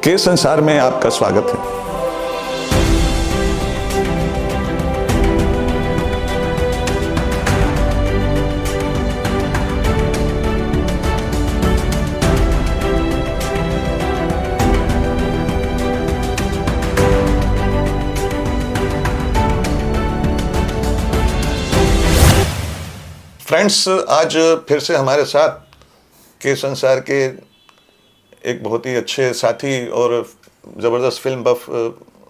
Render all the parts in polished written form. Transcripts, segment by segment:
के संसार में आपका स्वागत है। फ्रेंड्स, आज फिर से हमारे साथ के संसार के एक बहुत ही अच्छे साथी और ज़बरदस्त फिल्म बफ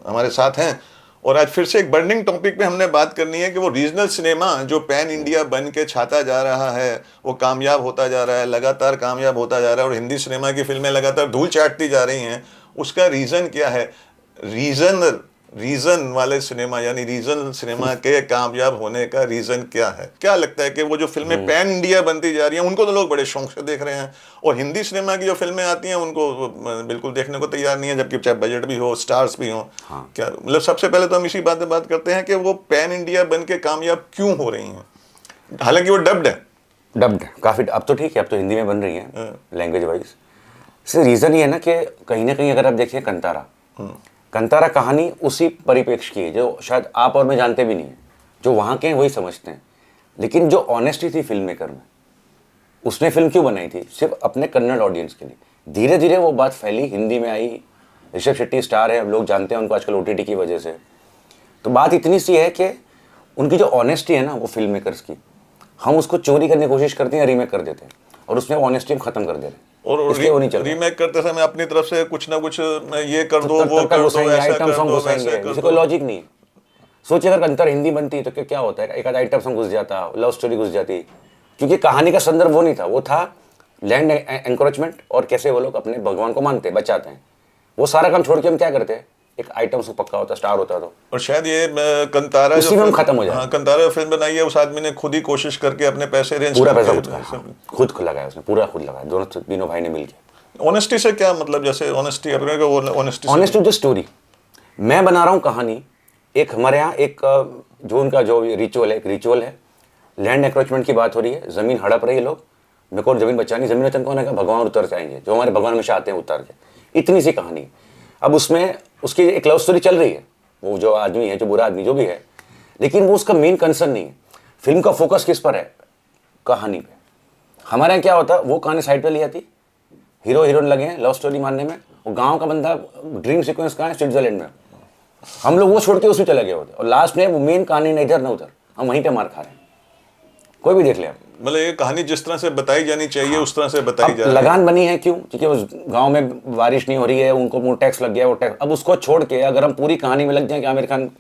हमारे साथ हैं। और आज फिर से एक बर्निंग टॉपिक पे हमने बात करनी है कि वो रीजनल सिनेमा जो पैन इंडिया बन के छाता जा रहा है, वो कामयाब होता जा रहा है, लगातार कामयाब होता जा रहा है और हिंदी सिनेमा की फिल्में लगातार धूल चाटती जा रही हैं। उसका रीज़न क्या है? रीजन वाले सिनेमा यानी रीजनल सिनेमा के कामयाब होने का रीजन क्या है? क्या लगता है कि वो जो फिल्में पैन इंडिया बनती जा रही हैं उनको तो लोग बड़े शौक से देख रहे हैं, और हिंदी सिनेमा की जो फिल्में आती हैं उनको बिल्कुल देखने को तैयार नहीं है, जबकि चाहे बजट भी हो, स्टार्स भी हो। हाँ। क्या मतलब, सबसे पहले तो हम इसी बात पे बात करते हैं कि वो पैन इंडिया बन के कामयाब क्यों हो रही हैं, हालांकि वो डब्ड है काफ़ी। अब तो ठीक है, अब तो हिंदी में बन रही है लैंग्वेज वाइज। इससे रीज़न ये है ना कि कहीं ना कहीं अगर आप देखिए कंतारा कहानी उसी परिप्रेक्ष्य की है जो शायद आप और मैं जानते भी नहीं है। जो वहाँ के हैं वही समझते हैं, लेकिन जो ऑनेस्टी थी फिल्म मेकर में, उसने फिल्म क्यों बनाई थी? सिर्फ अपने कन्नड़ ऑडियंस के लिए। धीरे धीरे वो बात फैली, हिंदी में आई। ऋषभ शेट्टी स्टार है, लोग जानते हैं उनको आजकल OTT की वजह से। तो बात इतनी सी है कि उनकी जो ऑनेस्टी है ना वो फिल्म मेकर्स की, हम उसको चोरी करने की कोशिश करते हैं, रीमेक कर देते हैं, और उसमें ऑनेस्टी हम खत्म कर दे रहे हैं। और रीमेक करते समय अपनी तरफ से कुछ ना कुछ ये कर दो, वो कर दो, ऐसा कर दो, वैसा कर दो। कोई लॉजिक नहीं है। सोचिए अगर कंतर हिंदी बनती तो क्या होता है, एक आधा आइटम सॉन्ग घुस जाता, लव स्टोरी घुस जाती, क्योंकि कहानी का संदर्भ वो नहीं था। वो था लैंड एंकरेजमेंट और कैसे वो लोग अपने भगवान को मानते बचाते हैं। वो सारा काम छोड़ के हम क्या करते हैं, एक आइटम सॉन्ग पक्का होता, स्टार होता। तो और शायद ये कंतारा उसी में हम खत्म हो जाए। हाँ, कंतारा फिल्म बनाई है, उस आदमी ने खुद ही कोशिश करके अपने पैसे रेंज पूरा पैसा खुद लगाया उसने, पूरा खुद लगाया, दोनों भाई ने मिलकर। ऑनेस्टी से क्या मतलब? जैसे ऑनेस्टी जो स्टोरी मैं बना रहा हूँ कहानी, एक हमारे यहाँ एक जो उनका जो रिचुअल है, लैंड एक्रोचमेंट की बात हो रही है, जमीन हड़प रही है, लोग मेरे को जमीन बचानी, जमीन वचन कौन है? भगवान उतर जाएंगे, जो हमारे भगवान हमेशा आते हैं उतर के। इतनी सी कहानी। अब उसमें उसकी एक लव स्टोरी चल रही है, वो जो आदमी है, जो बुरा आदमी जो भी है, लेकिन वो उसका मेन कंसर्न नहीं है। फिल्म का फोकस किस पर है? कहानी पे। हमारे यहाँ क्या होता है, वो कहानी साइड पे ले जाती, हीरो हीरोइन लगे हैं लव स्टोरी मानने में, वो गांव का बंदा ड्रीम सीक्वेंस कहाँ है? स्विट्जरलैंड में। हम लोग वो छोड़ के उसमें चले गए होते, और लास्ट में वो मेन कहानी न इधर न उधर, हम वहीं पे मार खा रहे हैं। कोई भी देख ले आप। मतलब ये कहानी जिस तरह से बताई जानी चाहिए उस तरह से बताई जा रही है। लगान बनी है क्यों? क्योंकि उस गांव में बारिश नहीं हो रही है, उनको टैक्स लग गया, वो टैक्स। अब उसको छोड़ के अगर हम पूरी कहानी में लग जाए कि आमिर खान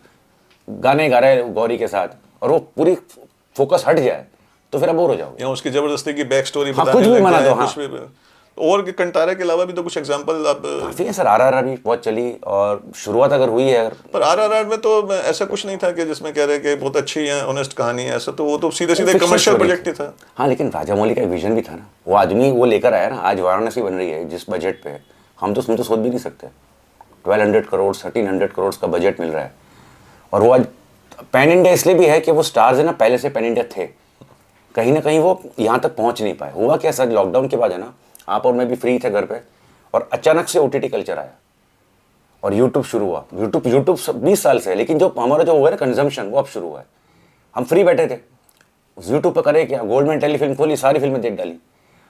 गाने गा रहे हैं गौरी के साथ, और वो पूरी फोकस हट जाए, तो फिर अब बोर हो जाओगे। या उसकी जबरदस्ती की बैक स्टोरी कुछ भी मना दो। और कंतारा के अलावा भी तो कुछ एग्जांपल आप? काफी है सर। RRR भी बहुत चली, और शुरुआत अगर हुई है, पर RRR में तो ऐसा कुछ नहीं था कि जिसमें कह रहे कि बहुत अच्छी है, ऑनेस्ट कहानी है, ऐसा तो वो तो सीधे सीधे कमर्शियल प्रोजेक्ट ही था। हाँ, लेकिन राजामौली का विजन भी था ना, वो आदमी वो लेकर आया ना। आज वाराणसी बन रही है जिस बजट पे, हम तो उसमें तो सोच भी नहीं सकते। 1200 करोड़ 1300 करोड़ का बजट मिल रहा है, और वो आज पैन इंडिया इसलिए भी है कि वो स्टार्स है ना, पहले से पैन इंडिया थे, कहीं ना कहीं वो यहाँ तक पहुँच नहीं पाए। हुआ क्या सर, लॉकडाउन के बाद है ना, आप और मैं भी फ्री थे घर पे, और अचानक से OTT कल्चर आया और यूट्यूब शुरू हुआ। यूट्यूब 20 साल से है, लेकिन जो हमारा जो हुआ है कंजम्पशन, वो अब शुरू हुआ है। हम फ्री बैठे थे, यूट्यूब पर करे क्या, गोल्डमैन टेलीफिल्म खोली, सारी फिल्में देख डाली।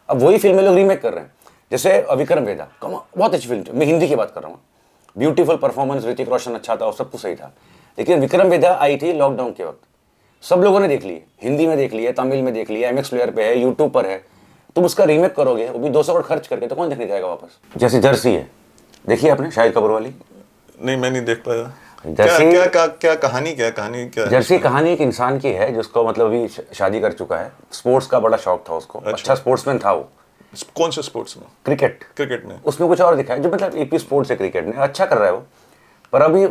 अब वही फिल्में लोग रीमेक कर रहे हैं। जैसे विक्रम वेदा, बहुत अच्छी फिल्म थी, मैं हिंदी की बात कर रहा हूँ। ब्यूटीफुल परफॉर्मेंस, ऋतिक रोशन अच्छा था और सब कुछ सही था, लेकिन विक्रम वेदा आई थी लॉकडाउन के वक्त, सब लोगों ने देख ली, हिंदी में देख लिया, तमिल में देख लिया, MX प्लेयर पे है, यूट्यूब पर है। तुम उसका रीमेक करोगे, वो भी 200 करोड़ खर्च करके, तो कौन देखने जाएगा वापस? जैसे जर्सी है, देखिए आपने शाहिद कपूर वाली? नहीं, मैं नहीं देख पाया। जर्सी क्या कहानी क्या? जर्सी कहानी एक इंसान की है जिसको मतलब अभी शादी कर चुका है, स्पोर्ट्स का बड़ा शौक था उसको। अच्छा स्पोर्ट्समैन था वो। कौन से स्पोर्ट्स में? क्रिकेट में। उसमें कुछ और दिखाया, जो मतलब EP स्पोर्ट्स है क्रिकेट में, अच्छा कर रहा है वो, पर अभी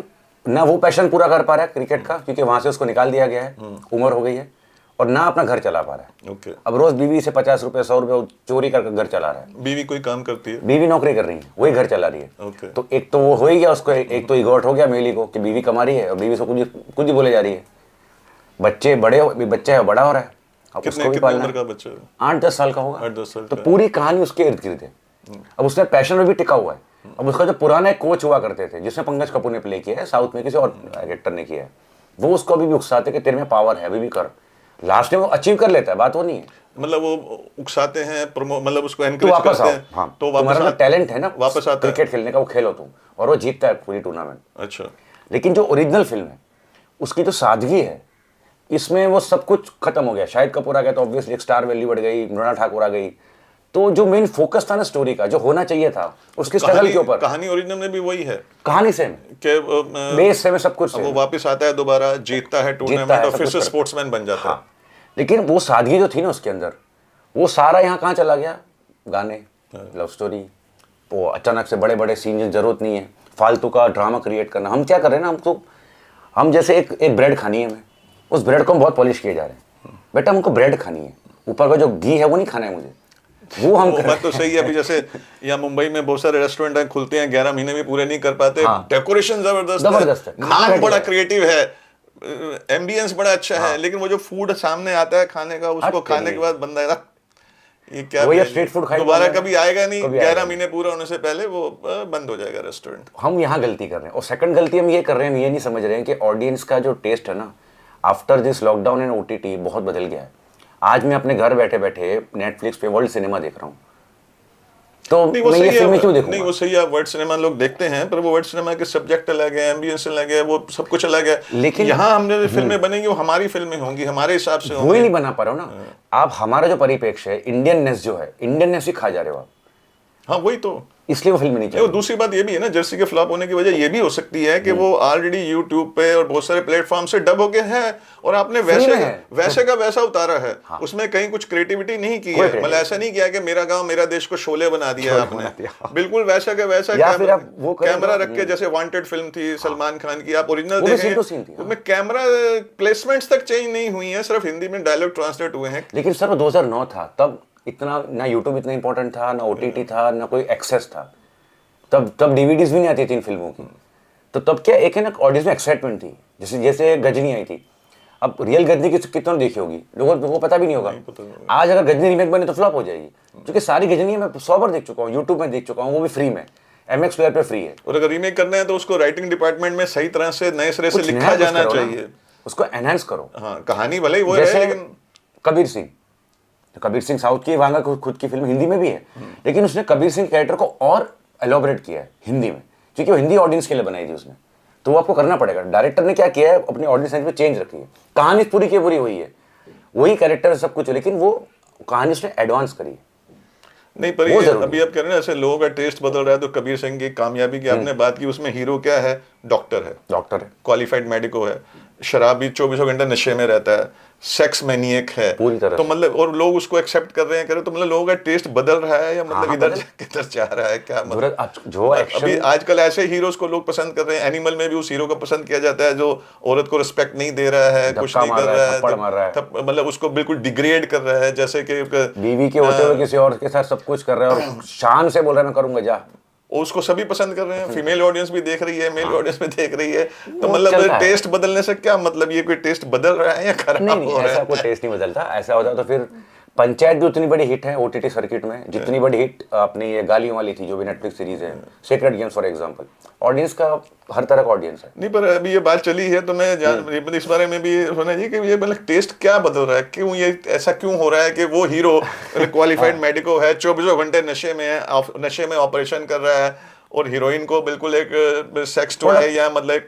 ना वो पैशन पूरा कर पा रहा है क्रिकेट का, क्योंकि वहां से उसको निकाल दिया गया है, उम्र हो गई है, और ना अपना घर चला पा रहा है। अब रोज बीवी से 50 रुपए 100 रुपए चोरी कर घर चला रहा है। बीवी कोई काम करती है? बीवी नौकरी कर रही है, वही घर चला रही है। तो एक तो वो हो ही गया उसको, एक तो ईगोट हो गया मेली को कि बीवी कमा रही है और बीवी से कुछ ही बोले जा रही है। बच्चे बच्चा है, बड़ा हो रहा है, अब उसको भी पालना है। 8-10 साल का होगा। 8-10 साल। तो पूरी कहानी उसके इर्द गिर्द है। अब उसने पैशन में भी टिका हुआ है, अब उसका जो पुराना एक कोच हुआ करते थे जिसमें पंकज कपूर ने प्ले किया है, साउथ में किसी और एक्टर ने किया है, वो उसको अभी भी उकसाते कि तेरे में पावर है, अभी भी कर। लास्ट में वो अचीव कर लेता है, बात वो नहीं है। मतलब वो उकसाते हैं, मतलब उसको तो एनकरेज वापस करते आओ, हैं, हाँ, तो तुम्हारा जो टैलेंट है ना वापस आता है। क्रिकेट खेलने का, वो खेलो तुम, और वो जीतता है पूरी टूर्नामेंट। अच्छा, लेकिन जो ओरिजिनल फिल्म है उसकी जो सादगी है, इसमें वो सब कुछ खत्म हो गया। शाहिद कपूर आ गया तो ऑब्वियसली एक स्टार वैल्यू बढ़ गई, मृणाल ठाकुर आ गई, तो जो मेन फोकस था ना स्टोरी का, जो होना चाहिए था उसकी स्ट्रगल के ऊपर। कहानी ओरिजिनल में भी वही है, कहानी सेम, कि बेस सेम है, सब कुछ अब वो सेम। वापस आता है दोबारा, जीतता है टूर्नामेंट और सब फिर कुछ से करता स्पोर्ट्समैन बन जाता हाँ, लेकिन वो सादगी जो थी ना उसके अंदर, वो सारा यहाँ कहाँ चला गया? गाने, लव स्टोरी, वो अचानक से बड़े बड़े सीन की जरूरत नहीं है, फालतू का ड्रामा क्रिएट करना। हम क्या कर रहे हैं ना, हम जैसे एक ब्रेड खानी है, हमें उस ब्रेड को हम बहुत पॉलिश किए जा रहे हैं। बेटा हमको ब्रेड खानी है, ऊपर का जो घी है वो नहीं खाना है मुझे, वो हम वो बात तो सही है। अभी जैसे यहाँ मुंबई में बहुत सारे रेस्टोरेंट हैं, खुलते हैं, 11 महीने भी पूरे नहीं कर पाते, हाँ। डेकोरेशन जबरदस्त है, नाम बड़ा क्रिएटिव है, एम्बियंस बड़ा अच्छा है, लेकिन वो जो फूड सामने आता है खाने का, उसको खाने के बाद बंदा है ना, ये क्या वो स्ट्रीट फूड खाई दोबारा कभी आएगा नहीं, कभी 11 महीने पूरा होने से पहले वो बंद हो जाएगा रेस्टोरेंट। हम यहाँ गलती कर रहे हैं। और सेकंड गलती हम ये कर रहे हैं, हम ये नहीं समझ रहे हैं कि ऑडियंस का जो टेस्ट है ना, after this lockdown and OTT बहुत बदल गया है। आज मैं अपने घर बैठे बैठे नेटफ्लिक्स पे वर्ल्ड सिनेमा देख रहा हूँ, तो मैं ये फिल्में क्यों देखूंगा? नहीं वो सही है, वर्ल्ड सिनेमा लोग देखते हैं, पर वो वर्ल्ड सिनेमा के सब्जेक्ट अलग है, एम्बियंस अलग है, वो सब कुछ अलग है। लेकिन यहाँ हमने जो फिल्में बनेंगी वो हमारी फिल्में होंगी, हमारे हिसाब से वो होंगी। ही नहीं बना पा रहे हो ना आप। हमारा जो परिप्रेक्ष्य है, इंडियननेस जो है, इंडियननेस ही खा जा रहे हो आप, हाँ वही तो। इसलिए वो फिल्म नहीं वो चाहिए। दूसरी बात ये भी है ना, जर्सी के फ्लॉप होने की वजह ये भी हो सकती है कि वो ऑलरेडी यूट्यूब पे और बहुत सारे प्लेटफॉर्म से डब हो गए हैं, और आपने वैसे का वैसा उतारा है। हाँ। उसमें कहीं कुछ क्रिएटिविटी नहीं की है, मतलब ऐसा नहीं किया कि मेरा गांव मेरा देश को शोले बना दिया आपने, बिल्कुल वैसा का वैसा कैमरा रख के, जैसे वांटेड फिल्म थी सलमान खान की, आप ओरिजिनल देखें उसमें कैमरा प्लेसमेंट्स तक चेंज नहीं हुई है, सिर्फ हिंदी में डायलॉग ट्रांसलेट हुए हैं। लेकिन सर 2009 था, तब इतना ना यूट्यूब इतना इंपॉर्टेंट था, ना OTT था, ना कोई एक्सेस था। तब DVDs भी नहीं आती थी इन फिल्मों की। तो तब क्या एक है ना, ऑडियंस में एक्साइटमेंट थी। जैसे गजनी आई थी, अब रियल गजनी कितना देखी होगी, लोगों को पता भी नहीं होगा। आज अगर गजनी रीमेक बने तो फ्लॉप हो जाएगी, क्योंकि सारी गजनी मैं 100 बार देख चुका हूँ, यूट्यूब में देख चुका हूँ, वो भी फ्री में, MX प्लेयर पे फ्री है। और अगर रीमेक करना है तो उसको राइटिंग डिपार्टमेंट में सही तरह से नए सिरे से लिखा जाना चाहिए, उसको एनहांस करो। हाँ, कहानी भले ही वो है, लेकिन कबीर सिंह साउथ की, वांगा खुद की फिल्म हिंदी में भी है, लेकिन उसने कबीर सिंह कैरेक्टर को और एलोबरेट किया है हिंदी में, क्योंकि वो हिंदी ऑडियंस के लिए बनाई थी उसने। तो वो आपको करना पड़ेगा। डायरेक्टर ने क्या किया है, अपनी ऑडियंस में चेंज रखी है, कहानी पूरी की पूरी हुई है, वही कैरेक्टर सब कुछ है, लेकिन वो कहानी उसने एडवांस करी है। नहीं, पर ये अभी आप कह रहे हैं ना, ऐसे लोगों का टेस्ट बदल रहा है, तो कबीर सिंह की कामयाबी की आपने बात की, उसमें हीरो क्या है? डॉक्टर है, क्वालिफाइड मेडिको है, शराबी 24 घंटे नशे में रहता है, सेक्स मैनिएक है पूरी तरह तो मतलब, और लोग उसको एक्सेप्ट कर रहे हैं, तो मतलब लोगों का टेस्ट बदल रहा है, या मतलब इधर किधर जा रहा है, क्या मतलब? जो अभी आजकल ऐसे हीरोज को लोग पसंद कर रहे हैं। एनिमल में भी उस हीरो को पसंद किया जाता है जो औरत को रिस्पेक्ट नहीं दे रहा है, कुछ नहीं कर रहा है, मतलब उसको बिल्कुल डिग्रेड कर रहा है, जैसे कि बीवी के होते हुए किसी और के साथ सब कुछ कर रहा है और शान से बोल रहा है मैं करूंगा जा। उसको सभी पसंद कर रहे हैं, फीमेल ऑडियंस भी देख रही है, मेल ऑडियंस भी देख रही है, तो मतलब टेस्ट बदलने से क्या मतलब, ये कोई टेस्ट बदल रहा है या खराब हो रहा है? ऐसा कोई टेस्ट नहीं बदलता। ऐसा होता तो फिर पंचायत भी उतनी बड़ी हिट है OTT सर्किट में, जितनी बड़ी हिट अपनी ये गालियों वाली थी जो भी नेटफ्लिक्स सीरीज है, secret games for example. Audience का हर तरह का ऑडियंस है। नहीं, पर अभी ये बात चली है तो मैं इस बारे में भी होना चाहिए कि ये मतलब टेस्ट क्या बदल रहा है, क्यों ये ऐसा क्यों हो रहा है कि वो हीरो क्वालिफाइड मेडिको है, 24 घंटे नशे में ऑपरेशन कर रहा है, और हीरोइन को बिल्कुल एक सेक्स टॉय या मतलब एक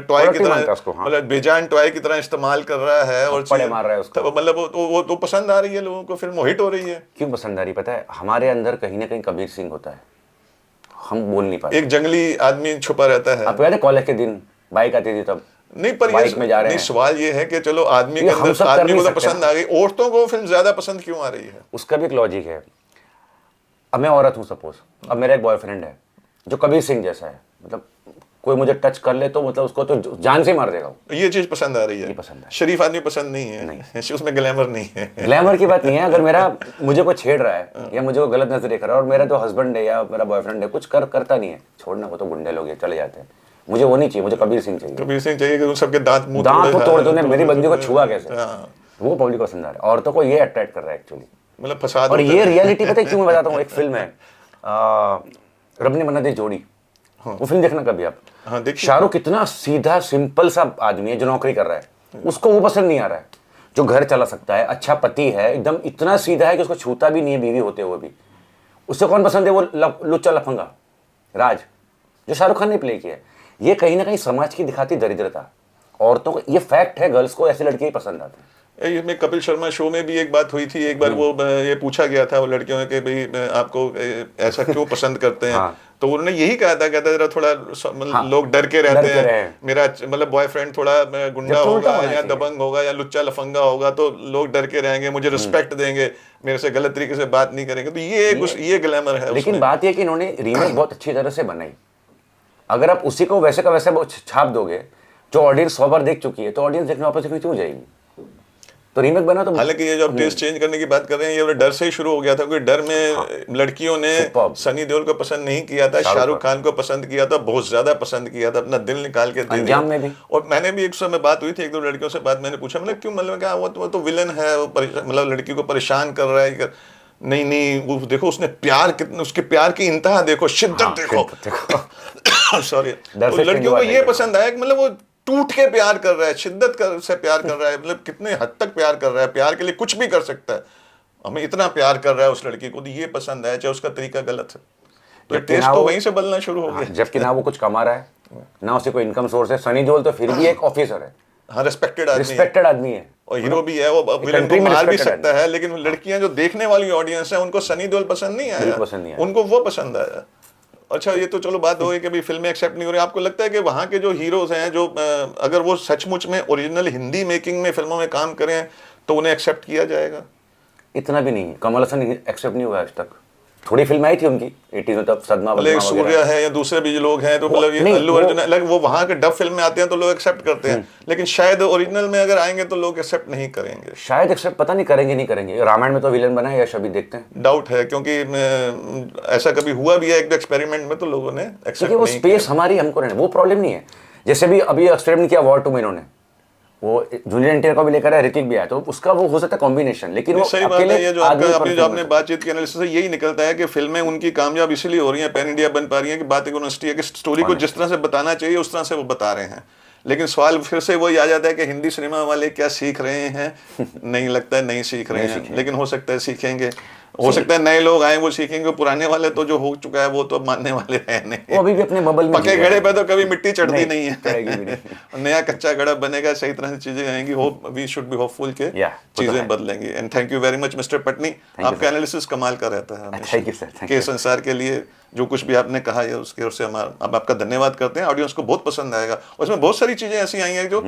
टॉय की तरह, मतलब बेजान टॉय की तरह इस्तेमाल कर रहा है, और पड़े मार रहा है उसको, मतलब वो तो पसंद आ रही है लोगों को, फिल्म वो हिट हो रही है। क्यों पसंद आ रही पता है? हमारे अंदर कहीं ना कहीं कबीर सिंह होता है, हम बोल नहीं पाते। एक जंगली आदमी छुपा रहता है। आप याद है कॉलेज के दिन बाइक आती थी तब? नहीं, पर बाइक में जा रहे हैं। सवाल ये है कि चलो आदमी के अंदर, आदमी को तो पसंद आ गई, औरतों को फिल्म ज्यादा पसंद क्यों आ रही है? उसका भी एक लॉजिक है। अब मैं औरत हूँ सपोज, अब मेरा एक बॉयफ्रेंड है जो कबीर सिंह जैसा है, मतलब कोई मुझे टच कर ले तो मतलब उसको तो जान से मार देगा। ये चीज पसंद आ रही है? ये पसंद है। शरीफ आदमी पसंद नहीं है, उसमें ग्लैमर नहीं है। ग्लैमर की बात नहीं है, अगर मुझे कोई छेड़ रहा है या मुझे कोई गलत नजर देख रहा है और मेरा जो हस्बैंड है या मेरा बॉयफ्रेंड है कुछ करता नहीं है, छोड़ना, वो तो गुंडे लोग चले जाते हैं, मुझे वो नहीं चाहिए, मुझे कबीर सिंह चाहिए। कबीर सिंह चाहिए कि सबके दांत तोड़ दो, मेरी बंदी को छुआ कैसे, वो पब्लिक को पसंद आ रहा है। औरतों को ये अट्रैक्ट कर रहा है एक्चुअली, मतलब फसाद। और ये रियलिटी पता है क्यों मैं बताता हूँ। एक फिल्म है रब ने बना दी जोड़ी, वो फिल्म देखना कभी आप। हाँ देखिए। शाहरुख कितना सीधा सिंपल सा आदमी है जो नौकरी कर रहा है, उसको वो पसंद नहीं आ रहा है। जो घर चला सकता है, अच्छा पति है, एकदम इतना सीधा है कि उसको छूता भी नहीं है बीवी होते हुए भी, उससे कौन पसंद है? वो लुच्चा लफंगा राज, जो शाहरुख खान ने प्ले किया है। ये कहीं ना कहीं समाज की दिखाती दरिद्रता, औरतों को, ये फैक्ट है, गर्ल्स को ऐसे लड़के ही पसंद आते हैं। इसमें कपिल शर्मा शो में भी एक बात हुई थी, एक बार वो ये पूछा गया था वो लड़कियों ने कि भाई आपको ऐसा क्यों पसंद करते हैं। हाँ। तो उन्होंने यही कहा था, कहता जरा थोड़ा मतलब लोग डर के रहते हैं, मेरा मतलब बॉयफ्रेंड थोड़ा गुंडा होगा या दबंग होगा या लुच्चा लफंगा होगा तो लोग डर के रहेंगे, मुझे रिस्पेक्ट देंगे, मेरे से गलत तरीके से बात नहीं करेंगे। तो ये ग्लैमर है। लेकिन बात यह कि इन्होंने रीमेक बहुत अच्छी तरह से बनाई। अगर आप उसी को वैसे का वैसे छाप दोगे, जो ऑडियंस 100 बार देख चुकी है, तो ऑडियंस देखने वापस देखने क्यों जाएगी? तो रीमेक बना तो, हालांकि ये जो आप टेस्ट चेंज करने की बात कर रहे हैं, ये डर से ही शुरू हो गया था, क्योंकि डर में लड़कियों ने सनी देओल को पसंद नहीं किया था, शाहरुख खान को पसंद किया था, बहुत ज्यादा पसंद किया था, अपना दिल निकाल के दे दिया। और मैंने भी एक समय बात हुई थी, एक दो लड़कियों से बात मैंने पूछा, मतलब क्यों, मतलब क्या वो तो विलन है, वो मतलब लड़की को परेशान कर रहा है। नहीं वो देखो उसने प्यार कितना, उसके प्यार की इंतहा देखो, शिद्दत देखो। सॉरी, लड़कियों को ये पसंद आया, मतलब वो टूट के प्यार कर रहा है, शिद्दत से प्यार कर रहा है, मतलब कितने हद तक प्यार कर रहा है, प्यार के लिए कुछ भी कर सकता है, हमें इतना प्यार कर रहा है उस लड़की को, तो ये पसंद आया, चाहे उसका तरीका गलत है। तो टेस्ट तो वहीं से बदलना शुरू हो गया। जबकि ना वो कुछ कमा रहा है, ना उसे कोई इनकम सोर्स है। सनी देओल तो फिर भी एक ऑफिसर है, हाँ, रिस्पेक्टेड आदमी है, और हीरो भी है, वो विलन को मार भी सकता है, लेकिन लड़कियां जो देखने वाली ऑडियंस है उनको सनी देओल पसंद नहीं आया, उनको वो पसंद आया। अच्छा, ये तो चलो बात हो गई कि भाई फिल्में एक्सेप्ट नहीं हो रही। आपको लगता है कि वहाँ के जो हीरोज हैं, जो अगर वो सचमुच में ओरिजिनल हिंदी मेकिंग में फिल्मों में काम करें तो उन्हें एक्सेप्ट किया जाएगा? इतना भी नहीं। कमल हसन एक्सेप्ट नहीं हुआ आज तक। थोड़ी फिल्म आई थी उनकी 80s में, तब सदमा मतलब सूर्या है या दूसरे भी लोग हैं, तो मतलब ये अल्लू अर्जुन है, वो वहाँ के डब फिल्म में आते हैं तो लोग एक्सेप्ट करते हैं, लेकिन शायद ओरिजिनल में अगर आएंगे तो लोग एक्सेप्ट नहीं करेंगे। शायद एक्सेप्ट, पता नहीं करेंगे नहीं करेंगे। रामायण में तो विलन बना है, यश अभी देखते हैं, डाउट है, क्योंकि ऐसा कभी हुआ भी है एक दो एक्सपेरिमेंट में, तो लोगों ने एक्सेप्ट वो स्पेस हमारी हमको रहने, वो प्रॉब्लम नहीं है। जैसे भी अभी एक्सपेरिमेंट किया वॉर 2 में इन्होंने, वो जूनियर एनटीआर को भी लेकर है, ऋतिक भी आया, तो उसका वो हो सकता है कॉम्बिनेशन, लेकिन वो सही बात है। ये जो आपने बातचीत की एनालिसिस से यही निकलता है कि फिल्में उनकी कामयाब इसलिए हो रही हैं, पैन इंडिया बन पा रही हैं कि बात एक ऑनेस्टी है कि स्टोरी को जिस तरह से बताना चाहिए उस तरह से वो बता रहे हैं। लेकिन सवाल फिर से वही आ जाता है कि हिंदी सिनेमा वाले क्या सीख रहे हैं? नहीं लगता है नहीं सीख रहे हैं, लेकिन हो सकता है सीखेंगे, हो सकता है नए लोग आए वो सीखेंगे, पुराने वाले तो जो हो चुका है वो तो मानने वाले हैं नहीं, वो अभी भी अपने बबल में, पके घड़े पे तो कभी मिट्टी चढ़ती नहीं है। नया कच्चा घड़ा बनेगा, सही तरह से चीजें आएंगी, hope we should be hopeful के चीजें बदलेंगी। And thank you very much mister Patni, आपका एनालिसिस कमाल का रहता है हमेशा के संसार के लिए। जो कुछ भी आपने कहा है उसके ओर से हम आपका धन्यवाद करते हैं। ऑडियंस को बहुत पसंद आएगा, उसमें बहुत सारी चीजें ऐसी आई हैं जो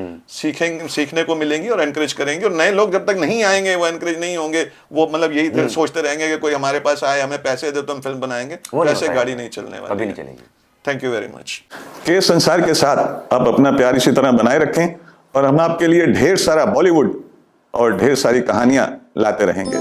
सीखने को मिलेंगी और एनकरेज करेंगी, और नए लोग जब तक नहीं आएंगे वो एनकरेज नहीं होंगे, वो मतलब यही सोचते रहेंगे कि कोई हमारे पास आए, हमें पैसे दे तो हम फिल्म बनाएंगे, वैसे गाड़ी नहीं चलने वाली, कभी नहीं चलेगी। Thank you very much. के संसार के साथ आप अपना प्यार इसी तरह बनाए रखें और हम आपके लिए ढेर सारा बॉलीवुड और ढेर सारी कहानियां लाते रहेंगे।